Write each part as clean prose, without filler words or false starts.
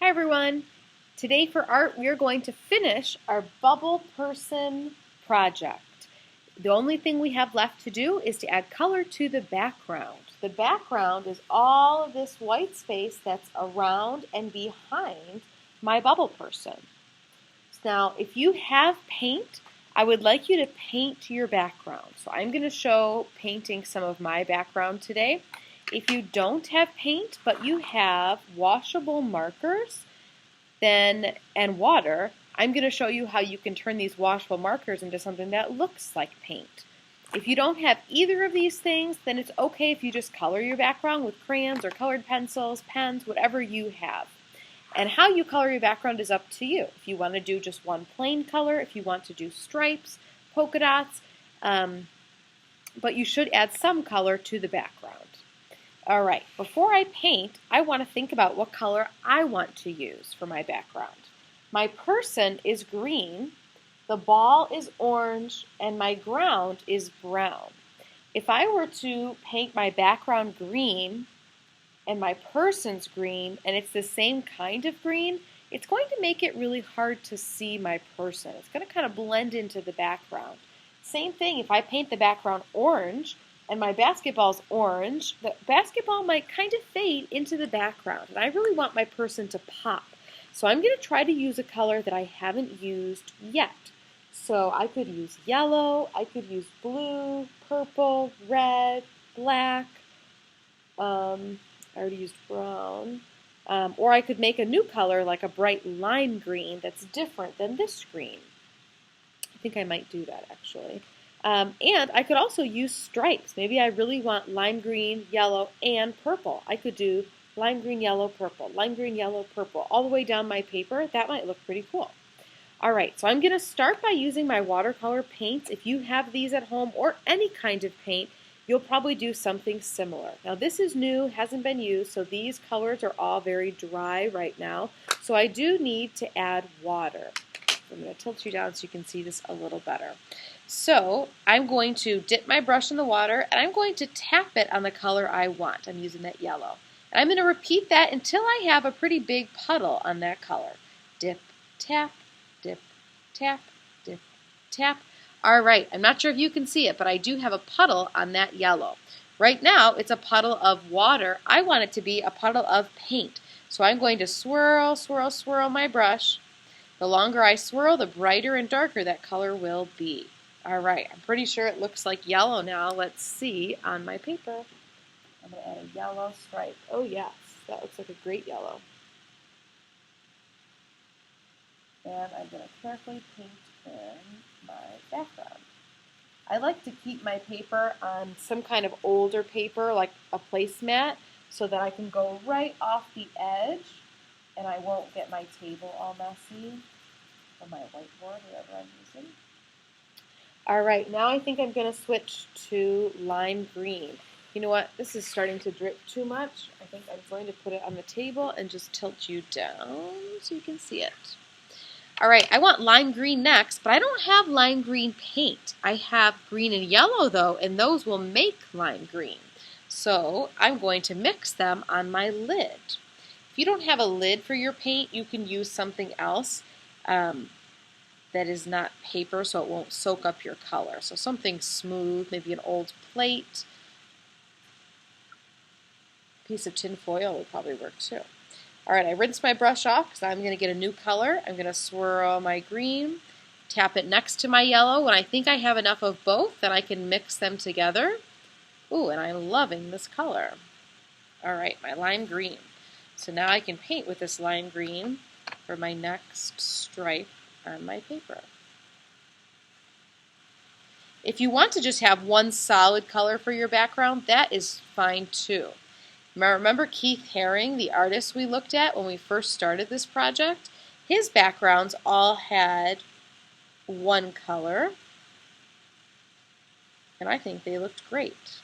Hi everyone! Today for art we are going to finish our bubble person project. The only thing we have left to do is to add color to the background. The background is all of this white space that's around and behind my bubble person. Now if you have paint, I would like you to paint your background. So I'm going to show painting some of my background today. If you don't have paint, but you have washable markers and water, I'm going to show you how you can turn these washable markers into something that looks like paint. If you don't have either of these things, then it's okay if you just color your background with crayons or colored pencils, pens, whatever you have. And how you color your background is up to you. If you want to do just one plain color, if you want to do stripes, polka dots, but you should add some color to the background. All right, before I paint, I want to think about what color I want to use for my background. My person is green, the ball is orange, and my ground is brown. If I were to paint my background green and my person's green, and it's the same kind of green, it's going to make it really hard to see my person. It's going to kind of blend into the background. Same thing, if I paint the background orange, and my basketball's orange, the basketball might kind of fade into the background. And I really want my person to pop. So I'm going to try to use a color that I haven't used yet. So I could use yellow, I could use blue, purple, red, black. I already used brown. Or I could make a new color like a bright lime green that's different than this green. I think I might do that actually. And I could also use stripes. Maybe I really want lime green, yellow, and purple. I could do lime green, yellow, purple, lime green, yellow, purple, all the way down my paper. That might look pretty cool. All right, so I'm going to start by using my watercolor paints. If you have these at home or any kind of paint, you'll probably do something similar. Now this is new, hasn't been used, so these colors are all very dry right now. So I do need to add water. I'm going to tilt you down so you can see this a little better. So I'm going to dip my brush in the water and I'm going to tap it on the color I want. I'm using that yellow. And I'm going to repeat that until I have a pretty big puddle on that color. Dip, tap, dip, tap, dip, tap. All right, I'm not sure if you can see it, but I do have a puddle on that yellow. Right now it's a puddle of water. I want it to be a puddle of paint. So I'm going to swirl, swirl, swirl my brush. The longer I swirl, the brighter and darker that color will be. All right, I'm pretty sure it looks like yellow now. Let's see on my paper. I'm going to add a yellow stripe. Oh yes, that looks like a great yellow. And I'm going to carefully paint in my background. I like to keep my paper on some kind of older paper, like a placemat, so that I can go right off the edge and I won't get my table all messy, or my whiteboard, whatever I'm using. All right, now I think I'm going to switch to lime green. You know what? This is starting to drip too much. I think I'm going to put it on the table and just tilt you down so you can see it. All right, I want lime green next, but I don't have lime green paint. I have green and yellow though, and those will make lime green. So I'm going to mix them on my lid. If you don't have a lid for your paint, you can use something else that is not paper, so it won't soak up your color. So something smooth, maybe an old plate. A piece of tin foil would probably work too. All right, I rinsed my brush off because I'm going to get a new color. I'm going to swirl my green, tap it next to my yellow. When I think I have enough of both, then I can mix them together. Ooh, and I'm loving this color. All right, my lime green. So now I can paint with this lime green for my next stripe on my paper. If you want to just have one solid color for your background, that is fine too. Remember Keith Haring, the artist we looked at when we first started this project? His backgrounds all had one color, and I think they looked great.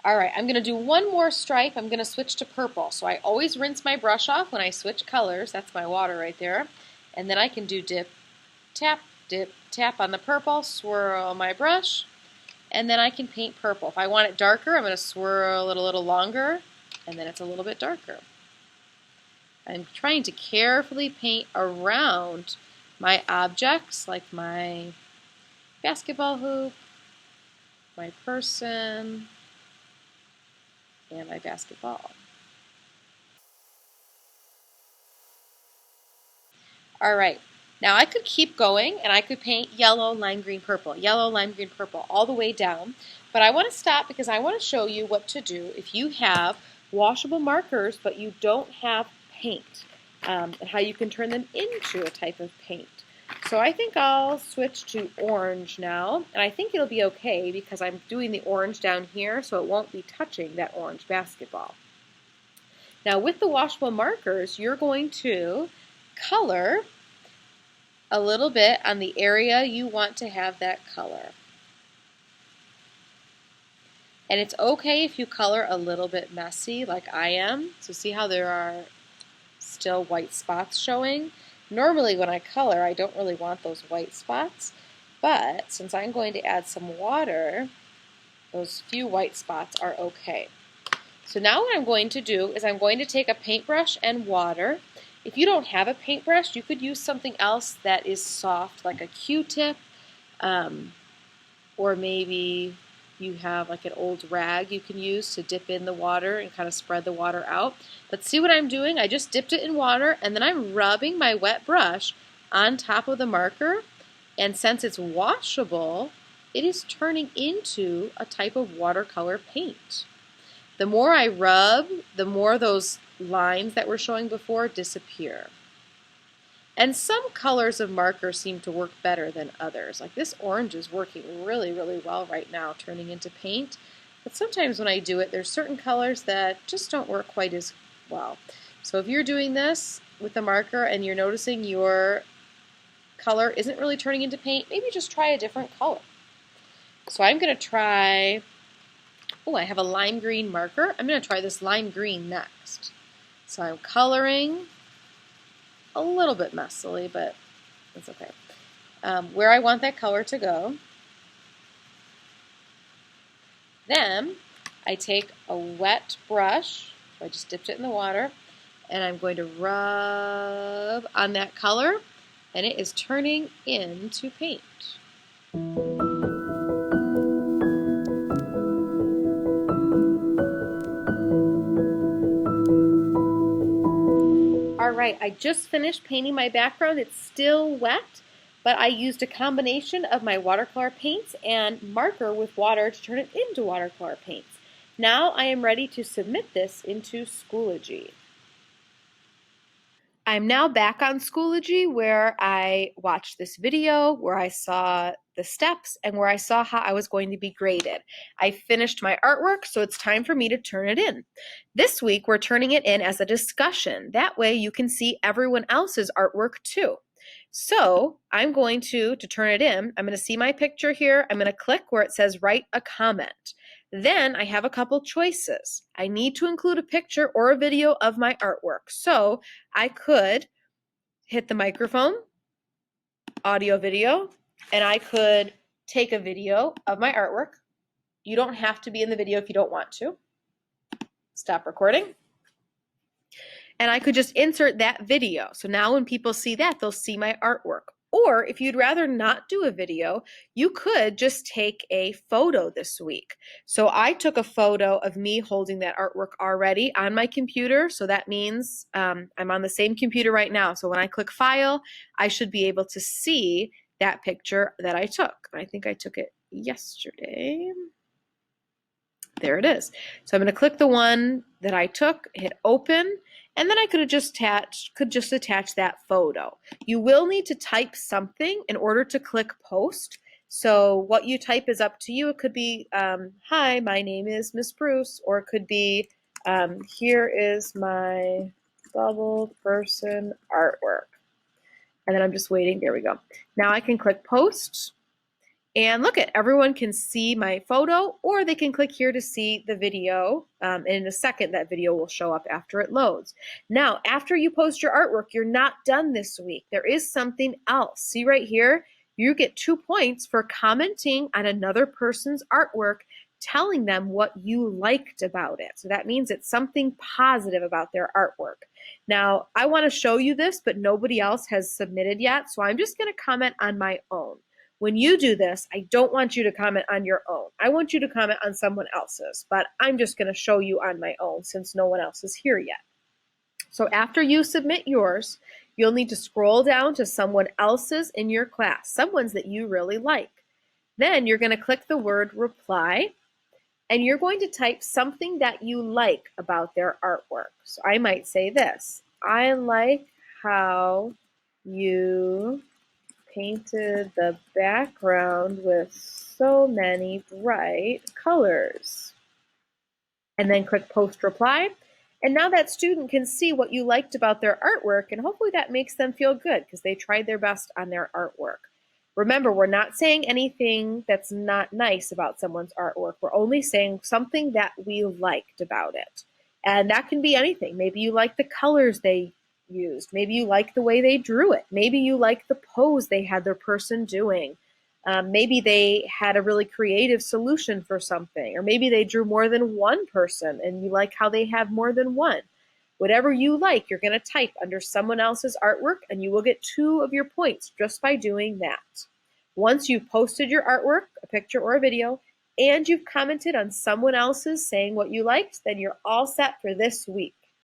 All right, I'm going to do one more stripe. I'm going to switch to purple. So I always rinse my brush off when I switch colors. That's my water right there. And then I can do dip, tap on the purple, swirl my brush, and then I can paint purple. If I want it darker, I'm going to swirl it a little longer, and then it's a little bit darker. I'm trying to carefully paint around my objects, like my basketball hoop, my person, and my basketball. All right, now I could keep going and I could paint yellow, lime green, purple, yellow, lime green, purple, all the way down. But I want to stop because I want to show you what to do if you have washable markers but you don't have paint, and how you can turn them into a type of paint. So I think I'll switch to orange now, and I think it'll be okay because I'm doing the orange down here, so it won't be touching that orange basketball. Now with the washable markers, you're going to color a little bit on the area you want to have that color. And it's okay if you color a little bit messy like I am. So see how there are still white spots showing? Normally when I color, I don't really want those white spots, but since I'm going to add some water, those few white spots are okay. So now what I'm going to do is I'm going to take a paintbrush and water. If you don't have a paintbrush, you could use something else that is soft, like a Q-tip, or maybe you have like an old rag you can use to dip in the water and kind of spread the water out. But see what I'm doing? I just dipped it in water and then I'm rubbing my wet brush on top of the marker, and since it's washable, it is turning into a type of watercolor paint. The more I rub, the more those lines that we're showing before disappear. And some colors of marker seem to work better than others. Like this orange is working really, really well right now, turning into paint. But sometimes when I do it, there's certain colors that just don't work quite as well. So if you're doing this with a marker and you're noticing your color isn't really turning into paint, maybe just try a different color. So I'm going to try, oh, I have a lime green marker. I'm going to try this lime green next. So I'm coloring a little bit messily, but it's okay. Where I want that color to go. Then I take a wet brush, so I just dipped it in the water, and I'm going to rub on that color, and it is turning into paint. Alright, I just finished painting my background. It's still wet, but I used a combination of my watercolor paints and marker with water to turn it into watercolor paints. Now I am ready to submit this into Schoology. I'm now back on Schoology where I watched this video, where I saw the steps, and where I saw how I was going to be graded. I finished my artwork, so it's time for me to turn it in. This week, we're turning it in as a discussion. That way you can see everyone else's artwork too. So I'm going to turn it in, I'm going to see my picture here. I'm going to click where it says write a comment. Then I have a couple choices. I need to include a picture or a video of my artwork. So I could hit the microphone, audio, video, and I could take a video of my artwork. You don't have to be in the video if you don't want to. Stop recording. And I could just insert that video. So now when people see that, they'll see my artwork. Or if you'd rather not do a video, you could just take a photo this week. So I took a photo of me holding that artwork already on my computer. So that means I'm on the same computer right now. So when I click File, I should be able to see that picture that I took. I think I took it yesterday. There it is. So I'm going to click the one that I took, hit Open, and then I could just attach that photo. You will need to type something in order to click Post. So what you type is up to you. It could be, hi, my name is Miss Bruce, or it could be, here is my bubble person artwork. And then I'm just waiting. There we go. Now I can click Post. And look, everyone can see my photo, or they can click here to see the video. And in a second, that video will show up after it loads. Now, after you post your artwork, you're not done this week. There is something else. See right here? You get 2 points for commenting on another person's artwork telling them what you liked about it. So that means it's something positive about their artwork. Now, I want to show you this, but nobody else has submitted yet, so I'm just going to comment on my own. When you do this, I don't want you to comment on your own. I want you to comment on someone else's, but I'm just going to show you on my own since no one else is here yet. So after you submit yours, you'll need to scroll down to someone else's in your class, someone's that you really like. Then you're going to click the word reply, and you're going to type something that you like about their artwork. So I might say this: I like how you painted the background with so many bright colors. And then click post reply. And now that student can see what you liked about their artwork, and hopefully that makes them feel good because they tried their best on their artwork. Remember, we're not saying anything that's not nice about someone's artwork. We're only saying something that we liked about it. And that can be anything. Maybe you like the colors they used. Maybe you like the way they drew it. Maybe you like the pose they had their person doing. Maybe they had a really creative solution for something. Or maybe they drew more than one person and you like how they have more than one. Whatever you like, you're going to type under someone else's artwork, and you will get 2 of your points just by doing that. Once you've posted your artwork, a picture or a video, and you've commented on someone else's saying what you liked, then you're all set for this week.